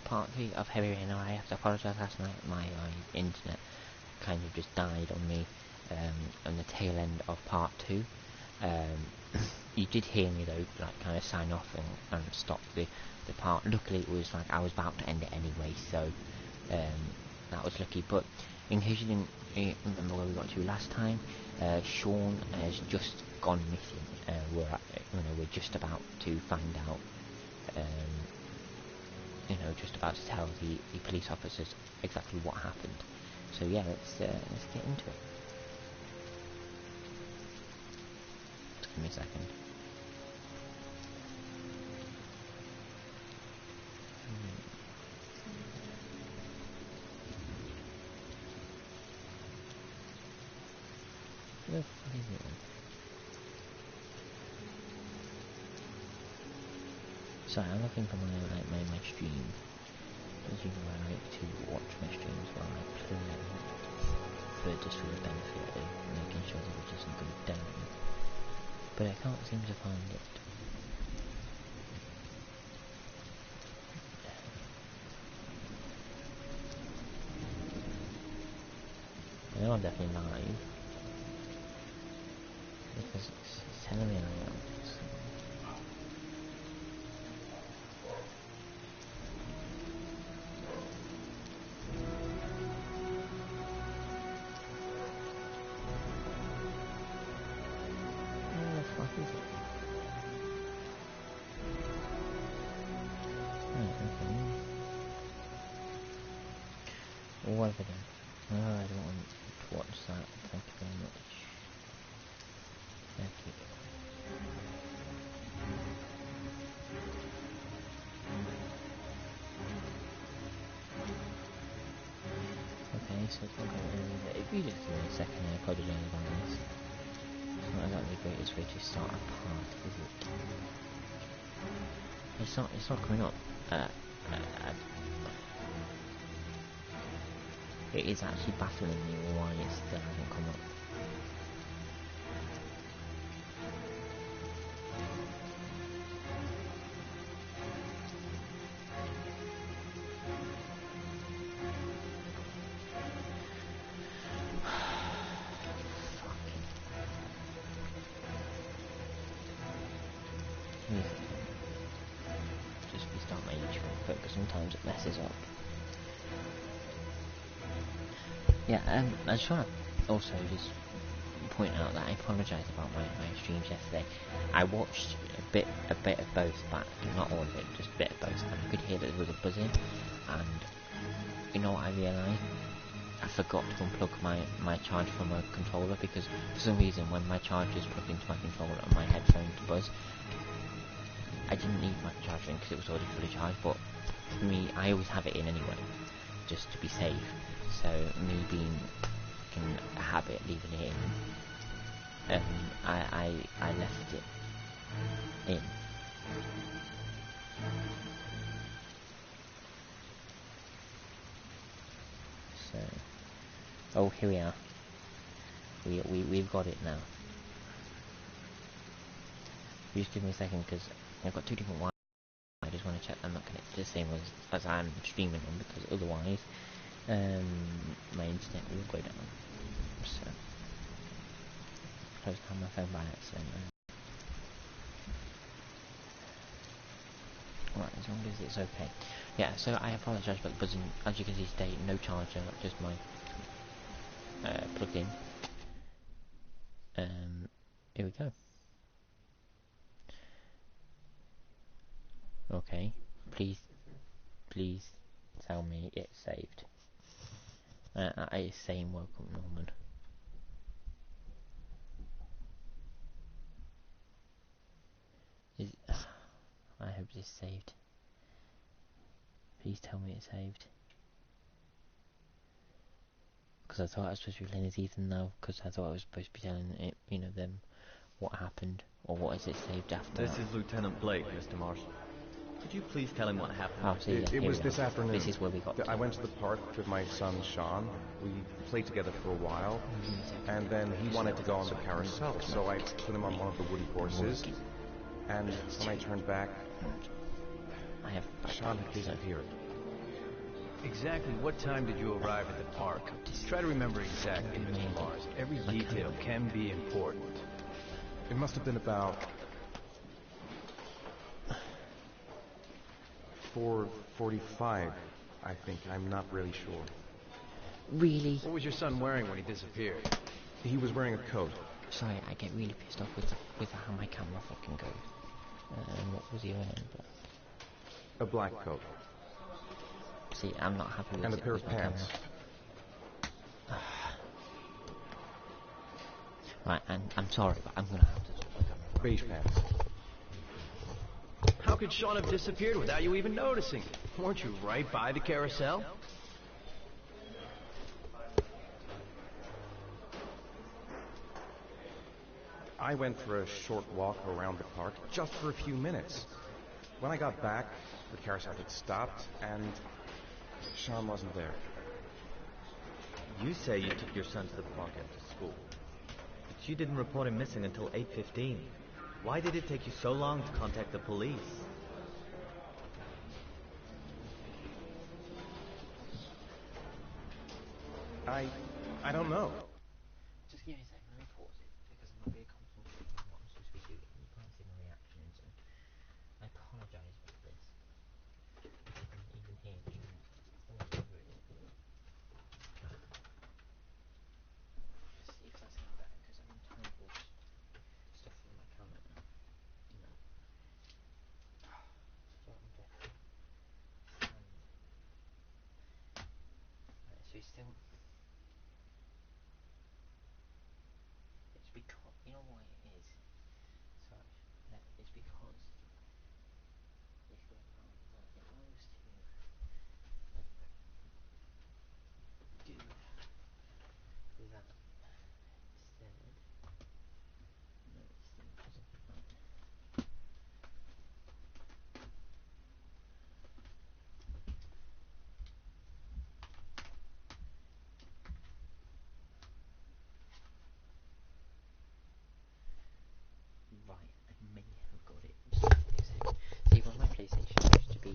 part 3 of Heavy Rain. I have to apologise. Last night my internet kind of just died on me on the tail end of part 2. You did hear me though, like kind of sign off and stop the part. Luckily it was like I was about to end it anyway, so that was lucky. But in case you didn't remember where we got to last time, Shaun has just gone missing. We're just about to find out, just about to tell the police officers exactly what happened. So yeah, let's get into it. Just give me a second. Where the fuck is it then? Sorry, I'm looking for my stream. As you know, I like to watch my streams while I play, just for the benefit of making sure that it doesn't go down. But I can't seem to find it. I know I'm definitely live, because it's telling me I am. Where the fuck is it? Right, okay. Whatever then. I don't want to watch that. Thank you very much. Thank you. Okay, so it's not going to if you just give me a second, I apologise about this. It's not exactly the greatest way to start a part, is it? It's not coming up. It is actually baffling me why it still hasn't come up. Just restart my YouTube because sometimes it messes up. Yeah, I just want to also just point out that I apologise about my streams yesterday. I watched a bit of both back, not all of it, just a bit of both, and I could hear that there was a buzzing, and you know what I realised? I forgot to unplug my charger from my controller, because for some reason when my charger is plugged into my controller and my headphones buzz, I didn't need my charger in because it was already fully charged, but for me, I always have it in anyway, just to be safe. So me being in a habit leaving it in, I left it in. So, oh, here we are. We've got it now. Just give me a second because I've got two different ones. I just want to check I'm not connected to the same as I'm streaming on, because otherwise my internet will go down. So close down my phone by accident. Right, as long as it's okay. Yeah, so I apologise about the buzzing. As you can see today, no charger, just my plugged in. Here we go. Okay, please tell me it's saved. It's saying welcome Norman. I hope it's saved. Please tell me it's saved. Because I thought I was supposed to be playing as Ethan now, because I thought I was supposed to be telling it, them what happened, or what is it saved after. This is Lieutenant Blake, Mr. Marshall. Could you please tell him what happened? Oh, so it was this afternoon. This is where we got I went to the park with my son Shaun. We played together for a while, and then he wanted to go on the carousel, so I put him on one of the wooden horses, and when I turned back, Shaun had disappeared. Exactly what time did you arrive at the park? Try to remember exactly, Mr. Mars. Every detail can be important. It must have been about 4:45, I think. I'm not really sure. Really? What was your son wearing when he disappeared? He was wearing a coat. Sorry, I get really pissed off with how my camera fucking goes. What was he wearing? A black coat. See, I'm not happy with And a it pair with of my pants. camera. Right, and I'm sorry, but I'm gonna have to swap my camera. Beige pants. How could Shaun have disappeared without you even noticing? Weren't you right by the carousel? I went for a short walk around the park, just for a few minutes. When I got back, the carousel had stopped, and Shaun wasn't there. You say you took your son to the park after school, but you didn't report him missing until 8:15. Why did it take you so long to contact the police? I don't know. Just give me a second, let me pause it, because I'm not really concentrating on what I'm supposed to be doing. You can't see my reactions, and I apologise about this. Even here, all over it. See if that's any better, because I'm in terrible stuff with my camera now. You know. So I'm just... right, so he's still... It's because... You know why it is? Sorry. It's because... If I was to... do that instead... No, it's still because of that. Right, I may have got it. Just give me a second. See, when my PlayStation used to be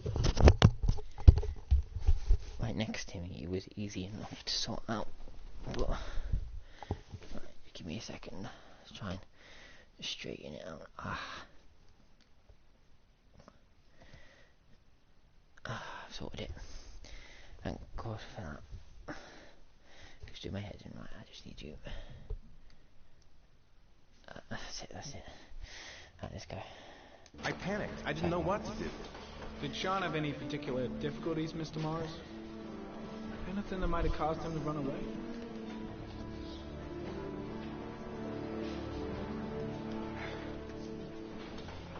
right next to me, it was easy enough to sort out. But right, give me a second. Let's try and straighten it out. I've sorted it. Thank God for that. Just do my head in right. I just need you. That's it. Right, let's go. I panicked. I didn't know what to do. Did Shaun have any particular difficulties, Mr. Morris? Anything that might have caused him to run away?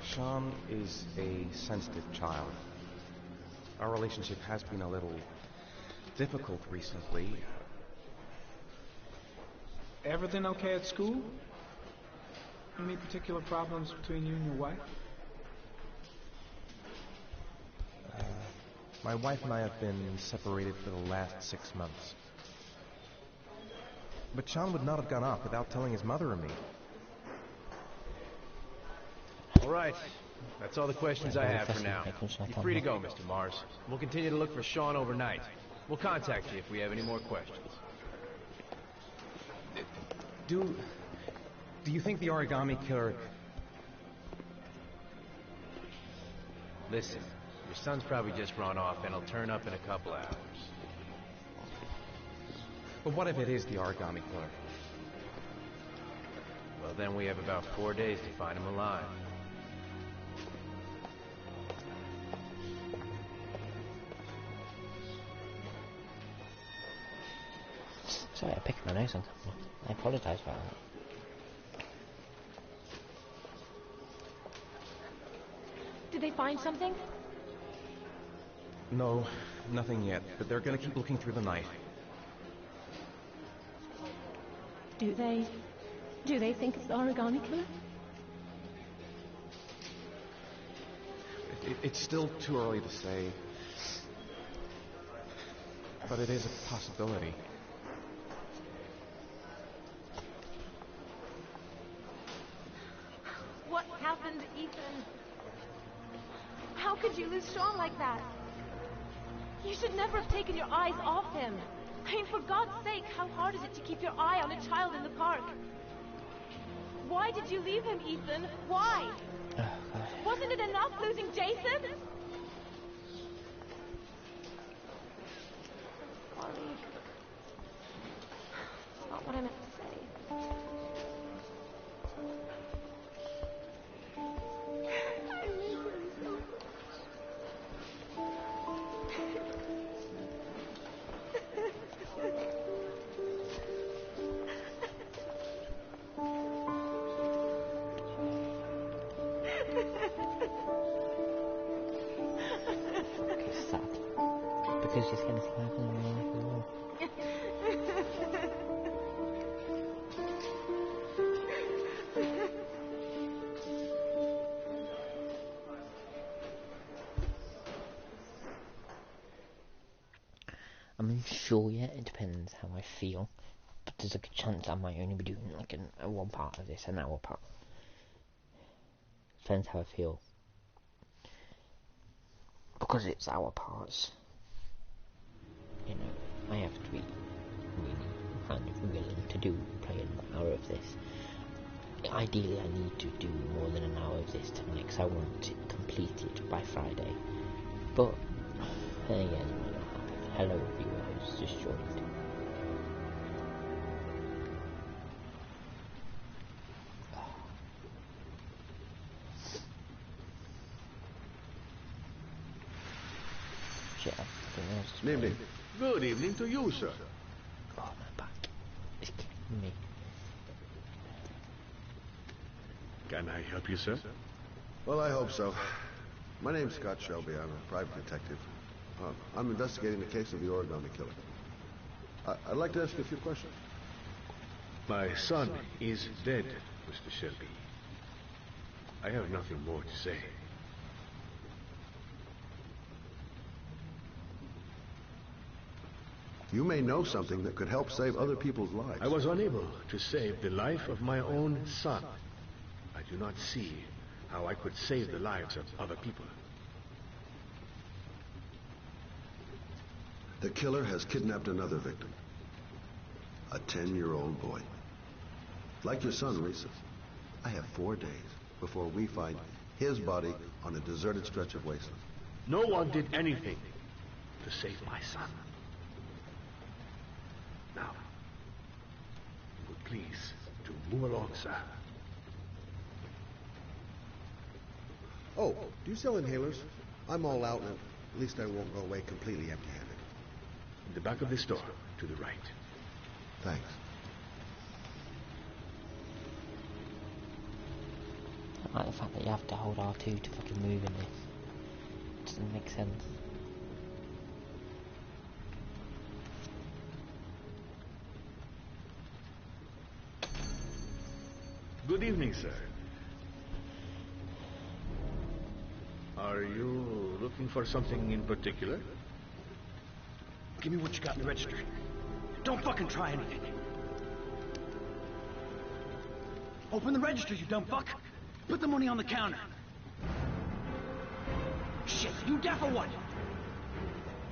Shaun is a sensitive child. Our relationship has been a little difficult recently. Everything okay at school? Any particular problems between you and your wife? My wife and I have been separated for the last 6 months. But Shaun would not have gone off without telling his mother and me. All right. That's all the questions I have for now. You're free to go, Mr. Mars. We'll continue to look for Shaun overnight. We'll contact you if we have any more questions. Do you think the origami killer... Listen, your son's probably just run off and he'll turn up in a couple hours. But what if it is the origami killer? Well, then we have about 4 days to find him alive. Sorry, I picked my nose on camera. I apologise about that. Did they find something? No, nothing yet, but they're gonna keep looking through the night. Do they think it's the origami killer? It's still too early to say, but it is a possibility. What happened, Ethan? How could you lose Shaun like that? You should never have taken your eyes off him. I mean, for God's sake, how hard is it to keep your eye on a child in the park? Why did you leave him, Ethan? Why? Wasn't it enough losing Jason? Sorry. It's not what I meant to say. I miss him so much. It's sad. Because you're going to see happening in real life as well. I'm unsure yet, it depends how I feel. But there's a good chance I might only be doing like a one part of this, an hour part. Depends how I feel. Because it's hour parts, you know, I have to be really kind of willing to play an hour of this. Ideally I need to do more than an hour of this tonight because I want it completed by Friday. But then again, it might not happen. Hello viewer who's just joined. Shit, Evening. Good evening to you, sir. Oh, my back. It's killing me. Can I help you, sir? Well, I hope so. My name's Scott Shelby. I'm a private detective. I'm investigating the case of the origami killer. I'd like to ask you a few questions. My son is dead, Mr. Shelby. I have nothing more to say. You may know something that could help save other people's lives. I was unable to save the life of my own son. I do not see how I could save the lives of other people. The killer has kidnapped another victim. A 10-year-old boy. Like your son, Risa. I have 4 days before we find his body on a deserted stretch of wasteland. No one did anything to save my son. Now, would please to move along, sir. Oh, do you sell inhalers? I'm all out, and at least I won't go away completely empty-handed. In the back of the store, to the right. Thanks. I like the fact that you have to hold R2 to fucking move in this. It doesn't make sense. Good evening, sir. Are you looking for something in particular? Give me what you got in the register. Don't fucking try anything. Open the register, you dumb fuck. Put the money on the counter. Shit, you deaf or what?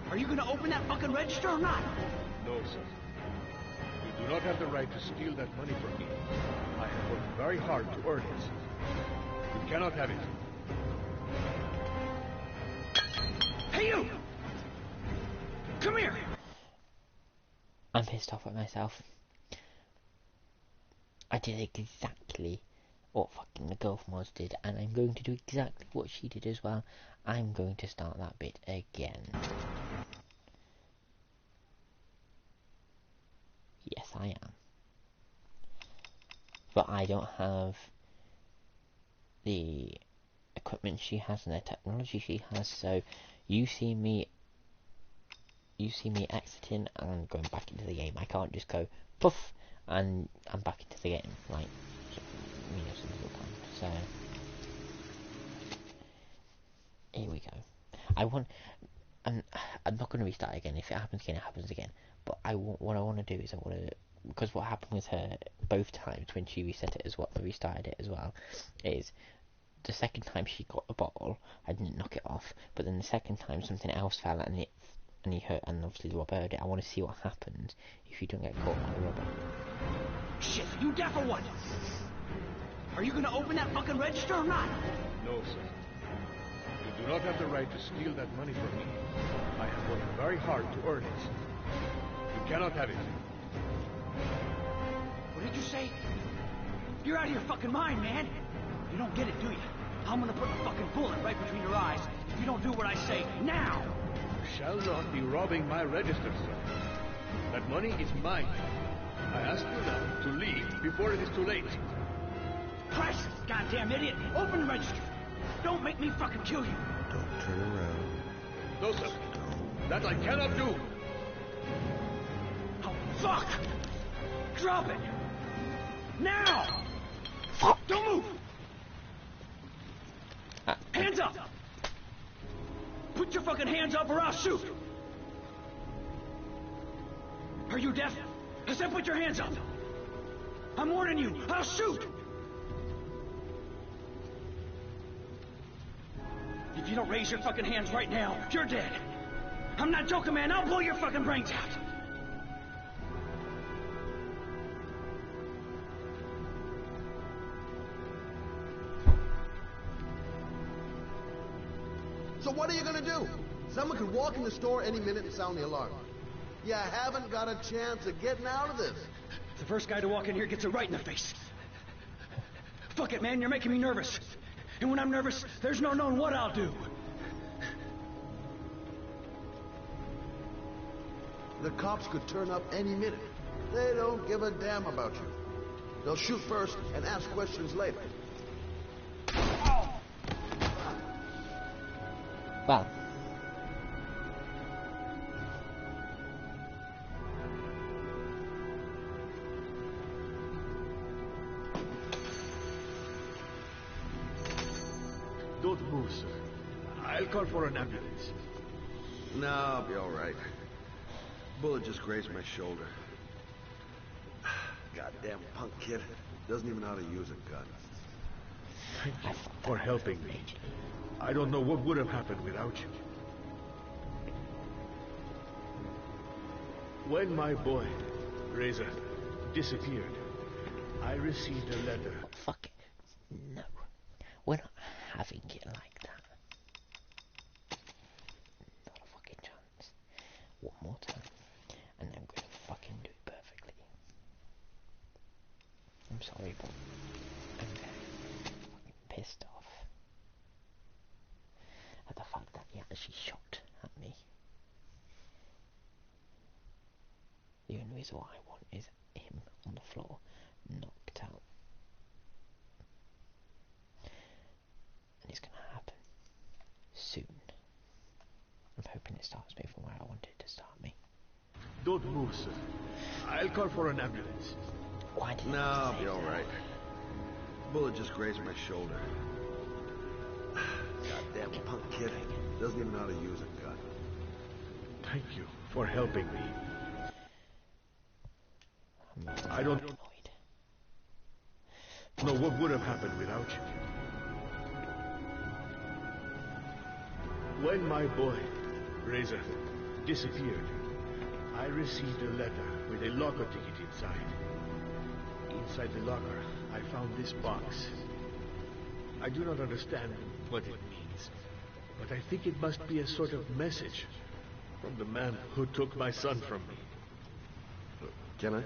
Are you gonna open that fucking register or not? No, sir. You do not have the right to steal that money from me. I have worked very hard to earn it. You cannot have it. Hey, you! Come here! I'm pissed off at myself. I did exactly what fucking the girl from Oz did, and I'm going to do exactly what she did as well. I'm going to start that bit again. Yes, I am. But I don't have the equipment she has and the technology she has, so you see me exiting and going back into the game. I can't just go poof and I'm back into the game like some people can. So here we go. I'm not going to restart again. If it happens again, it happens again. But what I want to do is because what happened with her both times when she reset it restarted it as well, is the second time she got the bottle, I didn't knock it off, but then the second time something else fell and it and and obviously the robber heard it. I want to see what happens if you don't get caught by the robber. Shit, you deaf or what? Are you gonna open that fucking register or not? No, sir. You do not have the right to steal that money from me. I have worked very hard to earn it. You cannot have it. What did you say? You're out of your fucking mind, man. You don't get it, do you? I'm gonna put a fucking bullet right between your eyes if you don't do what I say now. You shall not be robbing my register, sir. That money is mine. I ask you now to leave before it is too late. Christ, goddamn idiot! Open the register. Don't make me fucking kill you. Don't turn around. No, sir. That I cannot do. Oh, fuck! Drop it! Now! Don't move! Hands up! Put your fucking hands up or I'll shoot! Are you deaf? I said put your hands up! I'm warning you, I'll shoot! If you don't raise your fucking hands right now, you're dead! I'm not joking, man, I'll blow your fucking brains out! So what are you gonna do? Someone could walk in the store any minute and sound the alarm. You haven't got a chance of getting out of this. The first guy to walk in here gets it right in the face. Fuck it, man, you're making me nervous. And when I'm nervous, there's no knowing what I'll do. The cops could turn up any minute. They don't give a damn about you. They'll shoot first and ask questions later. Well. Don't move, sir. I'll call for an ambulance. No, I'll be all right. Bullet just grazed my shoulder. Goddamn punk kid. Doesn't even know how to use a gun. Thank you for helping me. I don't know what would have happened without you. When my boy, Reza, disappeared, I received a letter. Oh, fuck it. No. We're not having it like that. Not a fucking chance. One more time. And I'm gonna fucking do it perfectly. I'm sorry, but I'm very fucking pissed off at the fact that he actually shot at me. The only reason what I want is him on the floor, knocked out. And it's gonna happen soon. I'm hoping it starts me from where I want it to start me. Don't move, sir. I'll call for an ambulance. Why did No, I'll be all right. Bullet just grazed my shoulder. Goddamn punk kid. Doesn't even know how to use a gun. Thank you for helping me. I don't know what would have happened without you. When my boy, Reza, disappeared, I received a letter with a locker ticket inside. Inside the locker, I found this box. I do not understand what it means, but I think it must be a sort of message from the man who took my son from me. Can I?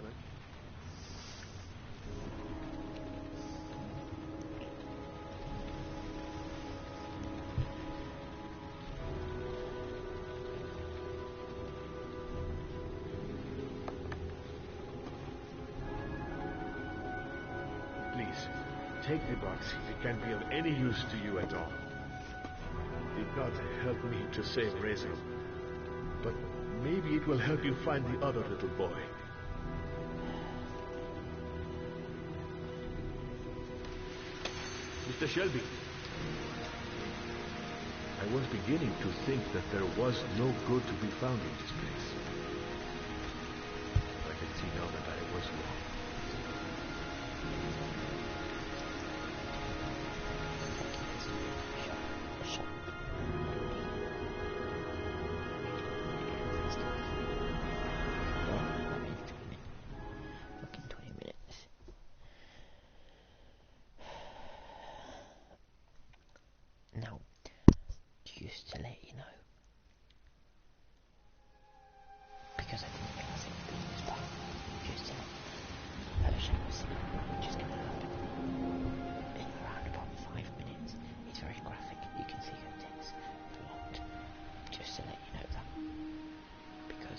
Please, take the box if it can be of any use to you at all. Did not help me to save Reza, but maybe it will help you find the other little boy. Mr. Shelby, I was beginning to think that there was no good to be found in this place. I can see now that I was wrong.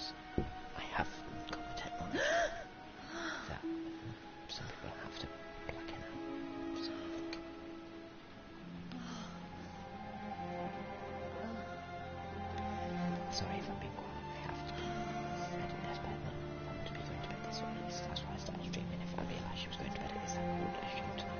because I have got the technology that some people have to blacken out. So I think. Sorry if I'm being quiet. I have to. I didn't expect that. I want to be going to bed this early. That's why I started streaming. If I realised she was going to edit this, I would have streamed tonight.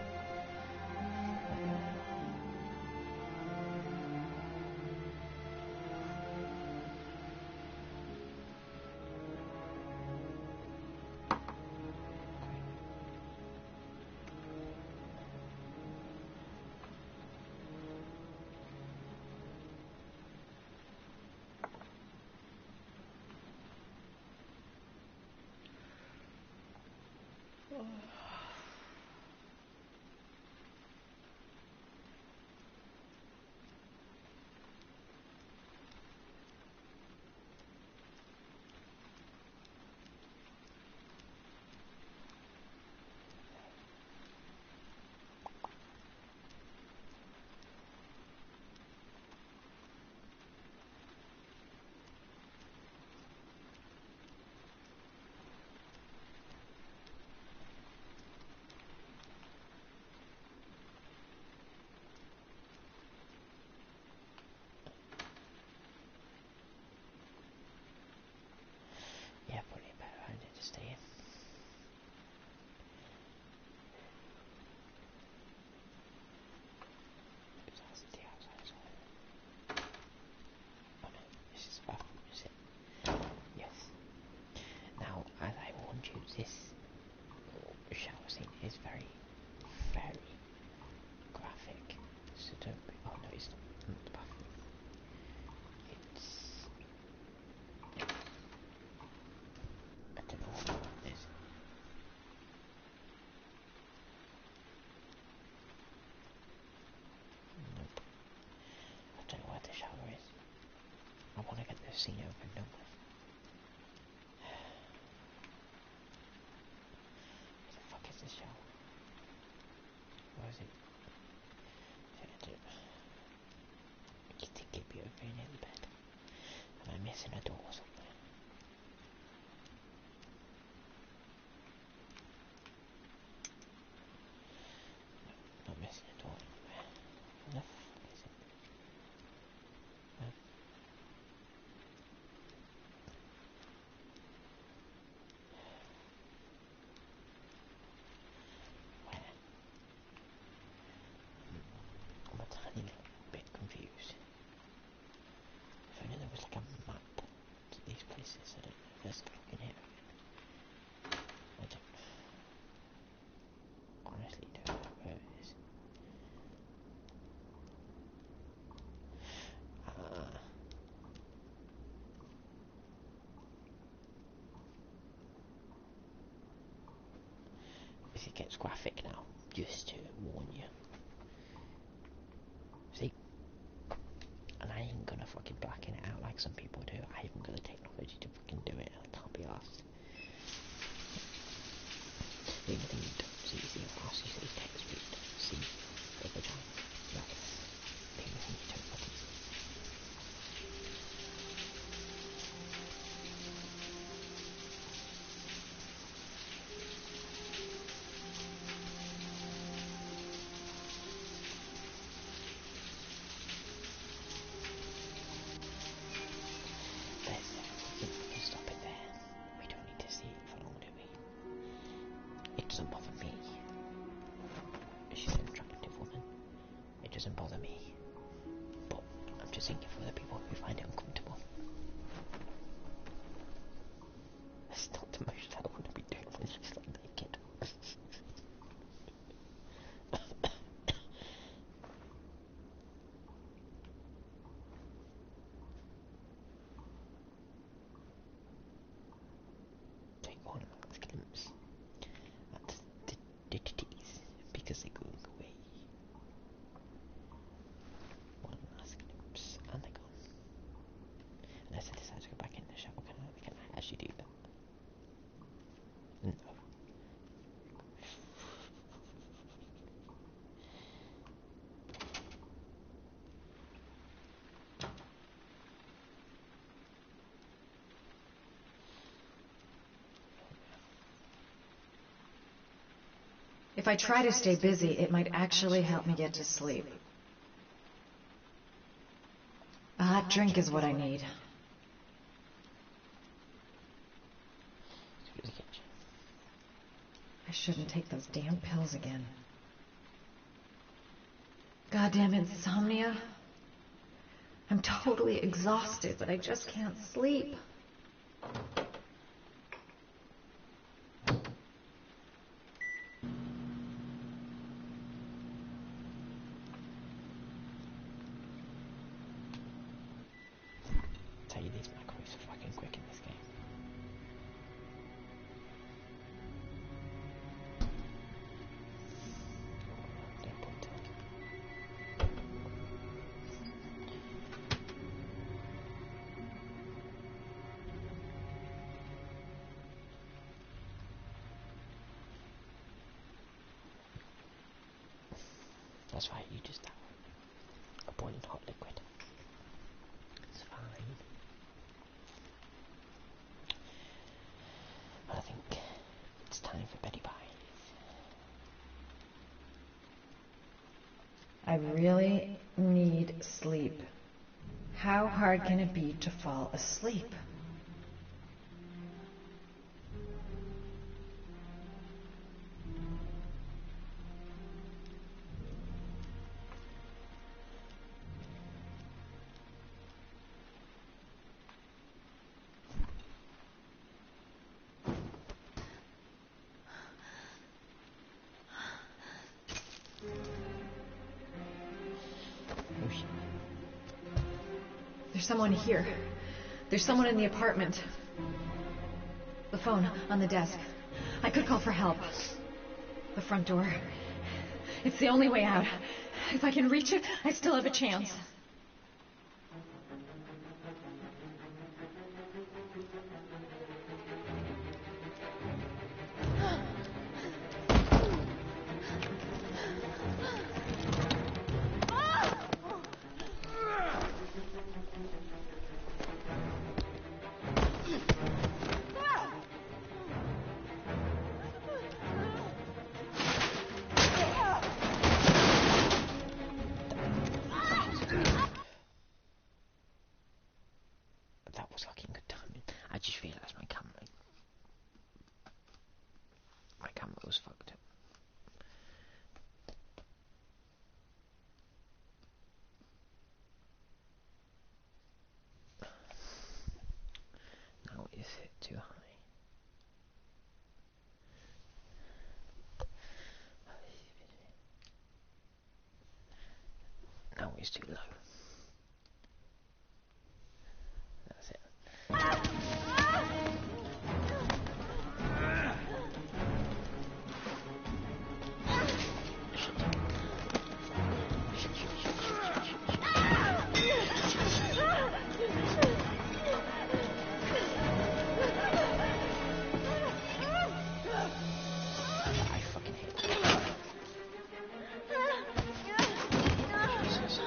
Yeah, probably a better idea to stay in. That's the outside as well. Oh no, this is up, is it? Yes. Now, as I warned you, this shower scene is very, very graphic. So don't be, oh no, it's not the bathroom. It's, I don't know what it is. Nope. I don't know where the shower is. I want to get this scene over and done with. Where the fuck is this shower? Where is it? You'd think it'd be over near the bed. Am I missing a door somewhere? No, not missing a door anywhere. Where the fuck is it? No. Where? I'm a tiny little bit confused. If only there was like a map to these places. I don't know if there's a fucking hit. I don't honestly don't know where it is. If it gets graphic now, just to warn you. See? And I ain't gonna fucking blacken it out like some people do. I haven't got the technology to fucking do it. I can't be asked. The only thing you don't see is the ass, you see text, but you don't see the vagina. That's the only thing you don't fucking see. We can stop it there. We don't need to see it for long, do we? It doesn't bother me. She's an attractive woman. It doesn't bother me. But I'm just thinking for other people who find it uncomfortable. It's not the most I want to be doing when she's like naked. Take one last glimpse at the titties because they're going away. One last glimpse and they're gone. If I try to stay busy, it might actually help me get to sleep. A hot drink is what I need. I shouldn't take those damn pills again. Goddamn insomnia. I'm totally exhausted, but I just can't sleep. Tell you these microwaves are fucking quick in this game. That's right, you just a boiling hot liquid. It's fine. I think it's time for Betty Pie. I really need sleep. How hard can it be to fall asleep? There's someone here. There's someone in the apartment. The phone on the desk. I could call for help. The front door. It's the only way out. If I can reach it, I still have a chance. That was fucking good timing. I just realised my camera was fucked up. Now is it too high? Now it's too low. That's it. I fucking hate it. Jesus.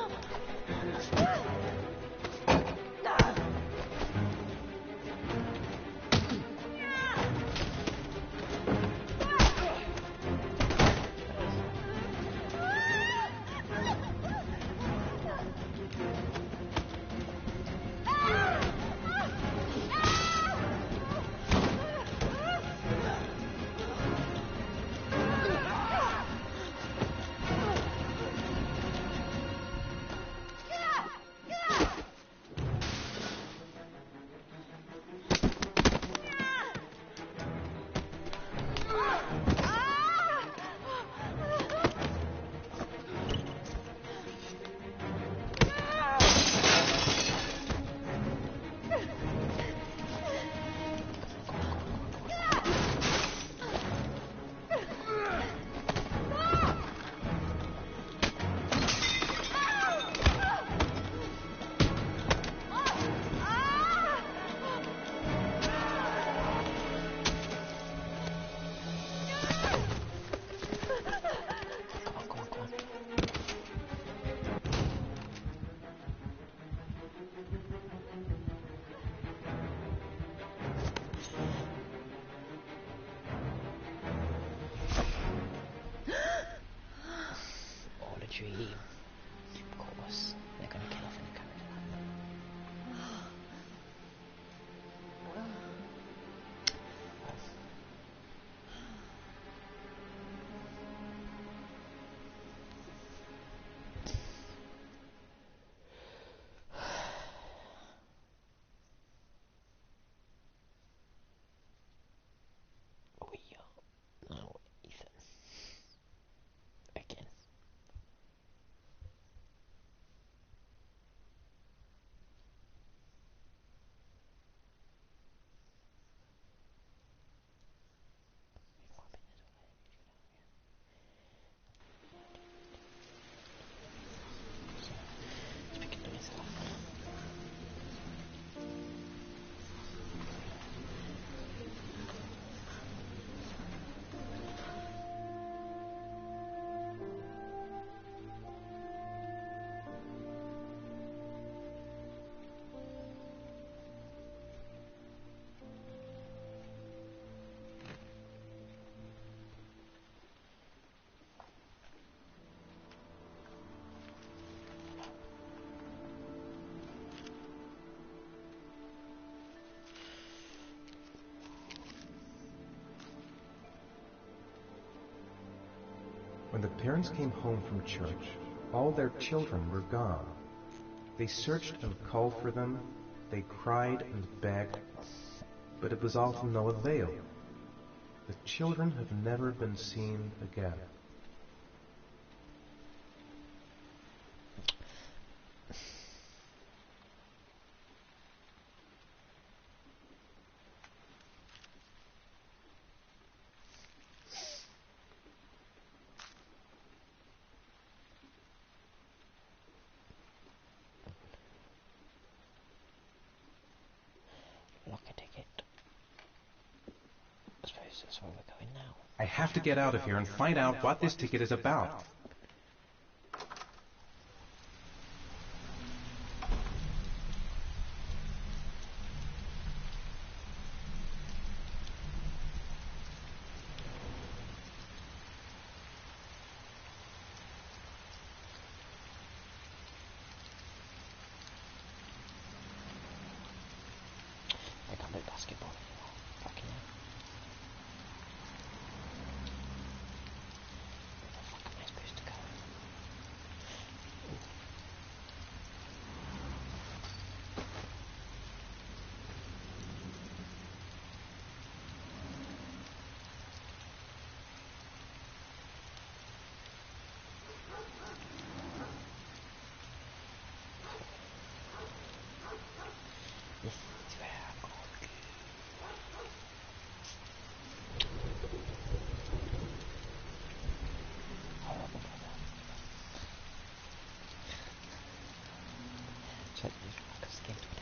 When the parents came home from church, all their children were gone. They searched and called for them. They cried and begged, but it was all to no avail. The children have never been seen again. Lock a ticket. I suppose that's where we're going now. I have to get out of here and find out what this ticket is about. I can't play basketball anymore. Fucking hell. Where the fuck am I supposed to go? This is where I'm going. Horrible brother. Check these fuckers skin to it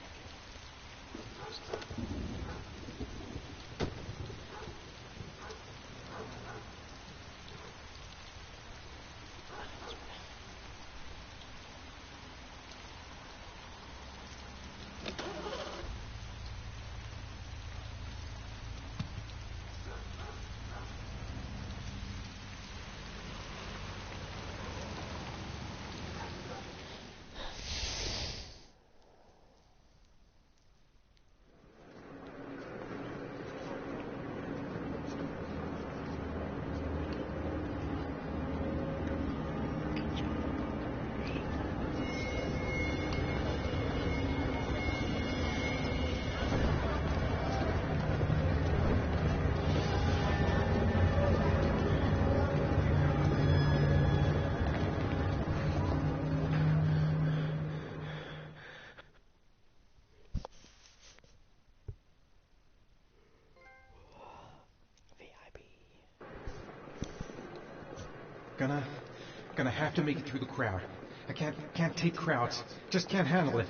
Gonna have to make it through the crowd. I can't take crowds. Just can't handle it.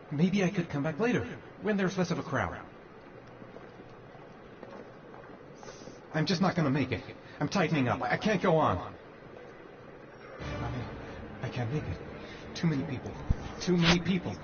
Maybe I could come back later, when there's less of a crowd. I'm just not gonna make it. I'm tightening up. I can't go on. I can't make it. Too many people. Too many people.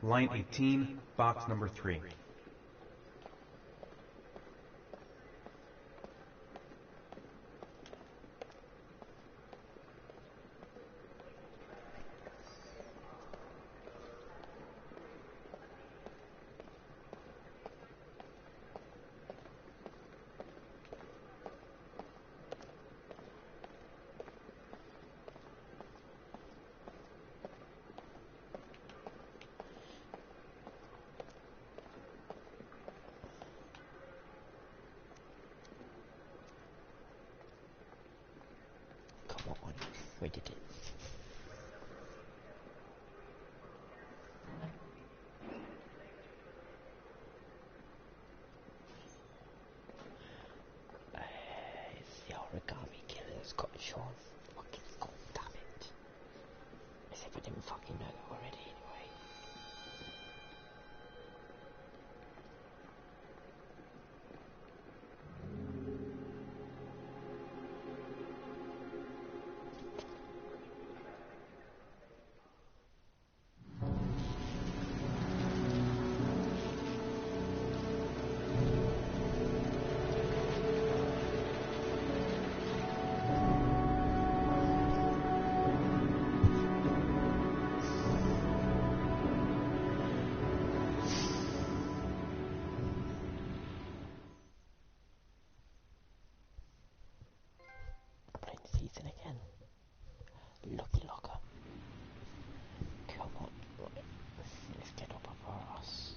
Line 18, box number 3. We did it. It's the origami killer that's got Shaun. Fucking god damn it. As if I didn't fucking know that already anyway. Lucky locker. Come on, let's get up our ass.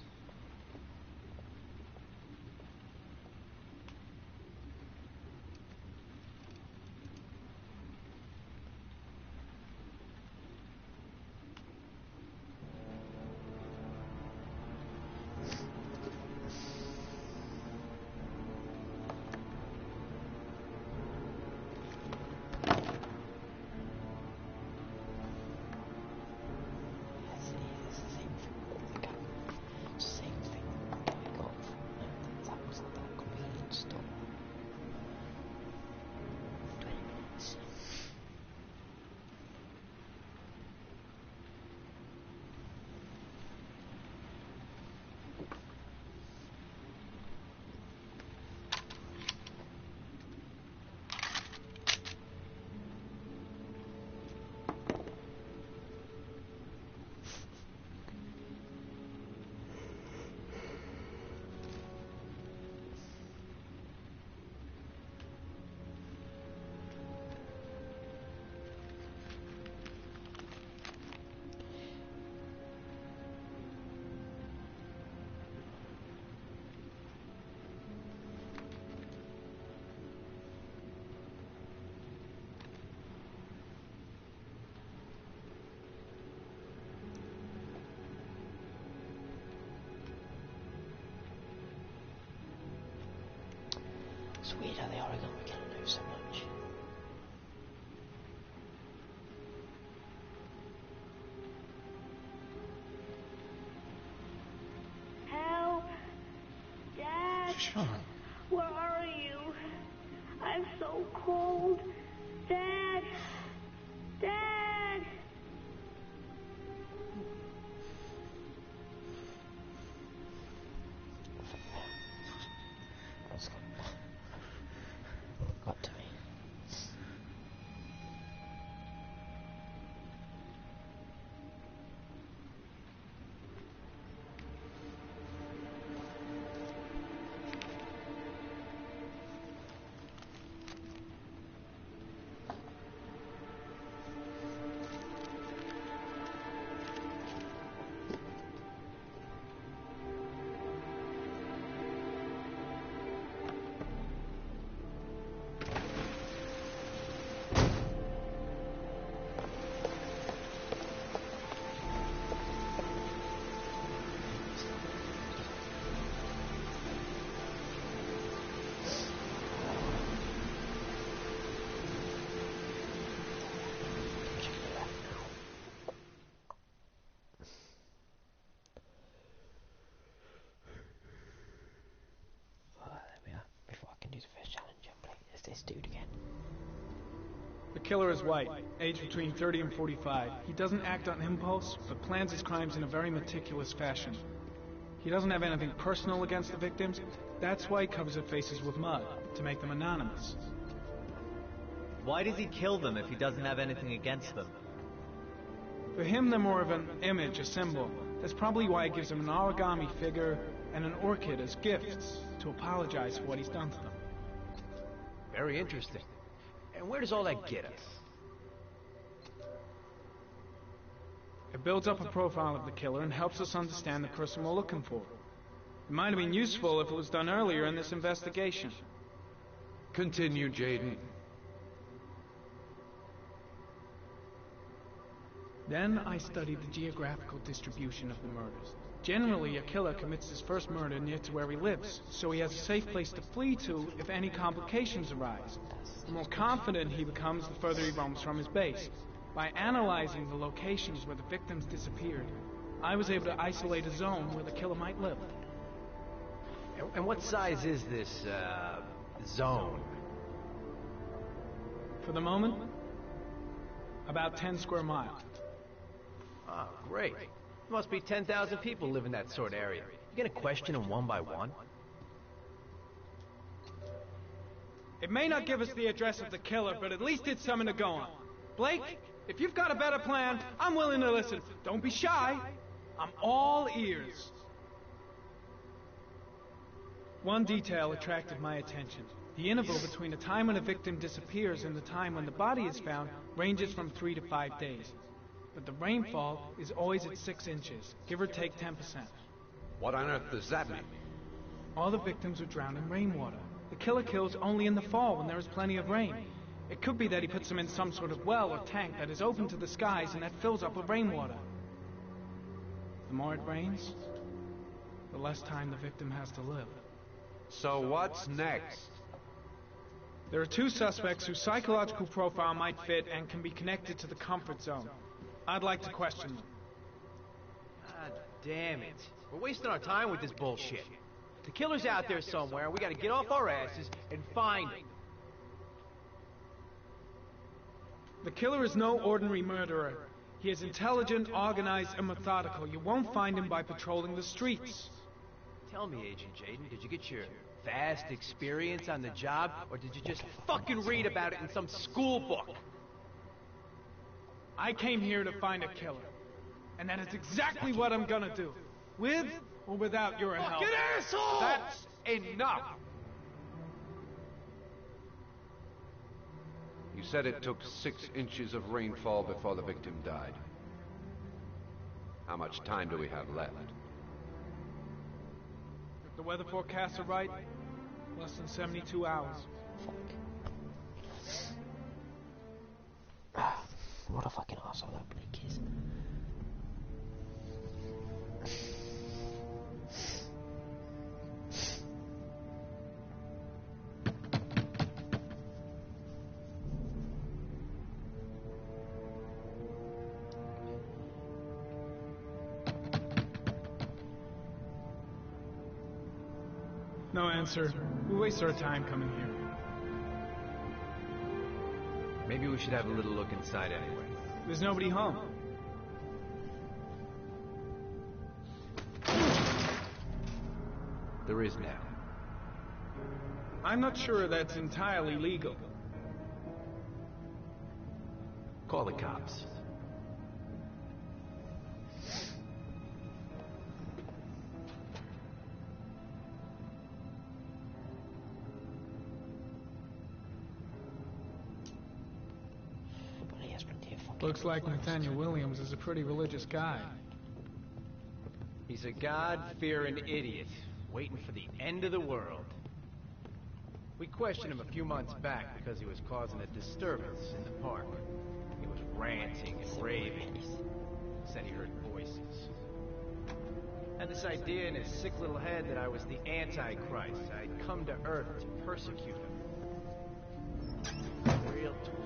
It's weird how the origami killer knows so much. Help! Dad! Shaun. Where are you? I'm so cold. Dad! Dad! What's got to me? There we are. Before I can do the first challenge, I'll play as this dude again. The killer is white, aged between 30 and 45. He doesn't act on impulse, but plans his crimes in a very meticulous fashion. He doesn't have anything personal against the victims. That's why he covers their faces with mud, to make them anonymous. Why does he kill them if he doesn't have anything against them? For him, they're more of an image, a symbol. That's probably why he gives them an origami figure and an orchid as gifts to apologize for what he's done to them. Very interesting. And where does all that get us? It builds up a profile of the killer and helps us understand the person we're looking for. It might have been useful if it was done earlier in this investigation. Continue, Jaden. Then I studied the geographical distribution of the murders. Generally, a killer commits his first murder near to where he lives, so he has a safe place to flee to if any complications arise. The more confident he becomes, the further he roams from his base. By analyzing the locations where the victims disappeared, I was able to isolate a zone where the killer might live. And what size is this, zone? For the moment, about 10 square miles. Oh, great. There must be 10,000 people live in that sort of area. You gonna question them one by one? It may not give us the address of the killer, but at least it's something to go on. Blake, if you've got a better plan, I'm willing to listen. Don't be shy. I'm all ears. One detail attracted my attention. The interval between the time when a victim disappears and the time when the body is found ranges from 3 to 5 days. But the rainfall is always at 6 inches, give or take 10%. What on earth does that mean? All the victims were drowned in rainwater. The killer kills only in the fall when there is plenty of rain. It could be that he puts them in some sort of well or tank that is open to the skies and that fills up with rainwater. The more it rains, the less time the victim has to live. So what's next? There are 2 suspects whose psychological profile might fit and can be connected to the comfort zone. I'd like to question them. God damn it. We're wasting our time with this bullshit. The killer's out there somewhere, and we gotta get off our asses and find him. The killer is no ordinary murderer. He is intelligent, organized, and methodical. You won't find him by patrolling the streets. Tell me, Agent Jaden, did you get your vast experience on the job, or did you just fucking read about it in some school book? I came here to find a killer. And that is exactly what I'm gonna do. With or without your help. Fucking asshole! That's enough! You said it took 6 inches of rainfall before the victim died. How much time do we have left? If the weather forecasts are right, less than 72 hours. What a fucking arsehole that Blake is. No answer. We waste our time coming here. Maybe we should have a little look inside anyway. There's nobody home. There is now. I'm not sure that's entirely legal. Call the cops. Looks like Nathaniel Williams is a pretty religious guy. He's a God-fearing idiot, waiting for the end of the world. We questioned him a few months back because he was causing a disturbance in the park. He was ranting and raving. Said he heard voices. Had this idea in his sick little head that I was the Antichrist. I'd come to Earth to persecute him. Real twist.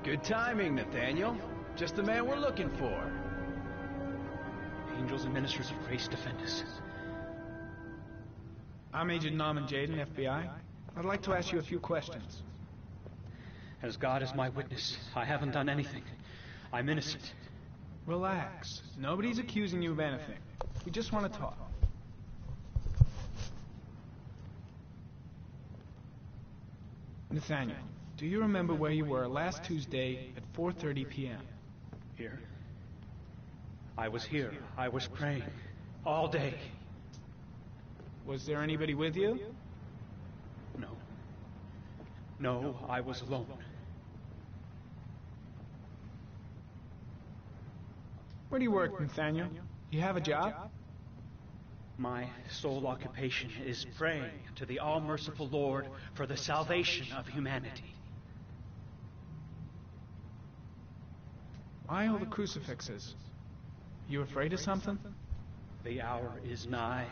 Good timing, Nathaniel. Just the man we're looking for. Angels and ministers of grace defend us. I'm Agent Norman Jaden, FBI. I'd like to ask you a few questions. As God is my witness, I haven't done anything. I'm innocent. Relax. Nobody's accusing you of anything. We just want to talk. Nathaniel, do you remember where you were last Tuesday at 4:30 p.m.? Here? I was here. I was praying. All day. Was there anybody with you? No. No, I was alone. Where do you work, Nathaniel? You have a job? My sole occupation is praying to the all-merciful Lord for the salvation of humanity. Why all the crucifixes? You afraid of something? The hour is nigh,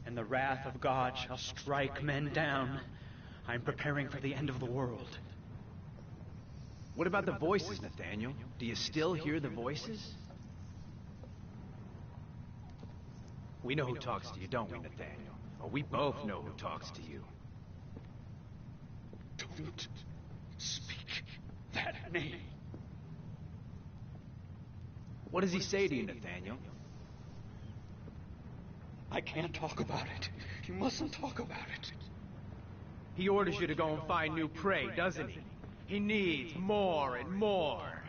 and the wrath of God shall strike men down. I'm preparing for the end of the world. What about the voices, Nathaniel? Do you still hear the voices? We know who talks to you, don't we, Nathaniel? Or we both know who talks to you. Don't speak that name. What does he say to you, Nathaniel? I can't talk about it. You mustn't talk about it. He orders you to go and find new prey, doesn't he? He needs more and more.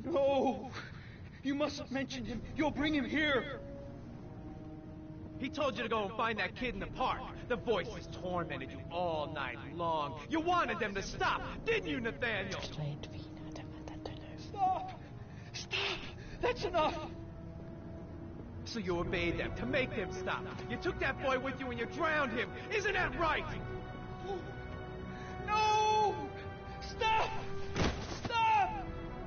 No! You mustn't mention him. You'll bring him here. He told you to go and find that kid in the park. The voices tormented you all night long. You wanted them to stop, didn't you, Nathaniel? Stop! Stop! That's enough! So you obeyed them to make them stop. You took that boy with you and you drowned him. Isn't that right? No! Stop! Stop!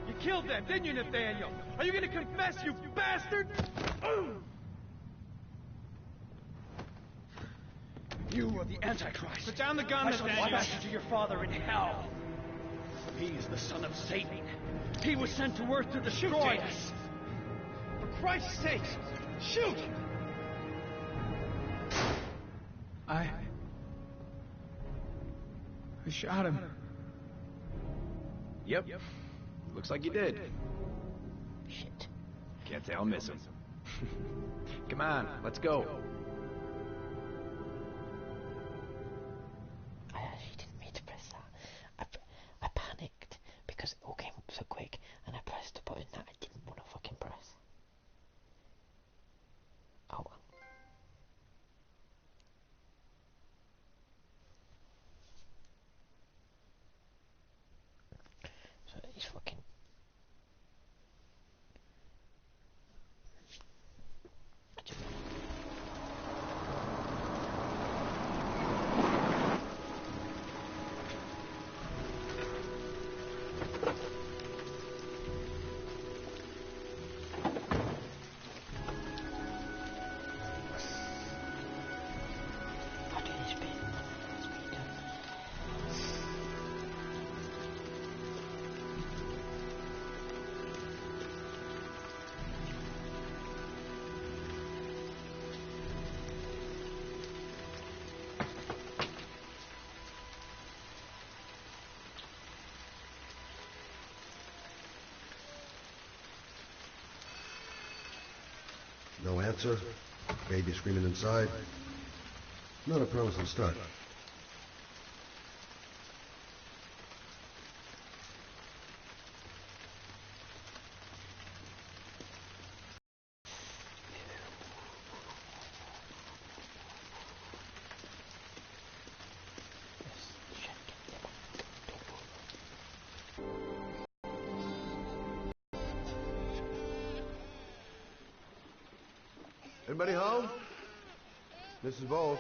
You killed them, didn't you, Nathaniel? Are you gonna confess, you bastard? You are the Antichrist. Put down the gun, I shall Nathaniel. watch you to your father in hell. He is the son of Satan. He was sent to earth to destroy us. For Christ's sake, shoot! I shot him. Yep. Looks like you did. Shit. Can't say I'll miss him. Come on, let's go. I actually didn't mean to press that. I panicked because it all came up so quick and I pressed the button that I didn't want to fucking press. Oh well. So he's fucking... I'll do this bit. No answer. Baby screaming inside. Not a promising start. Anybody home? Mrs. Bowles.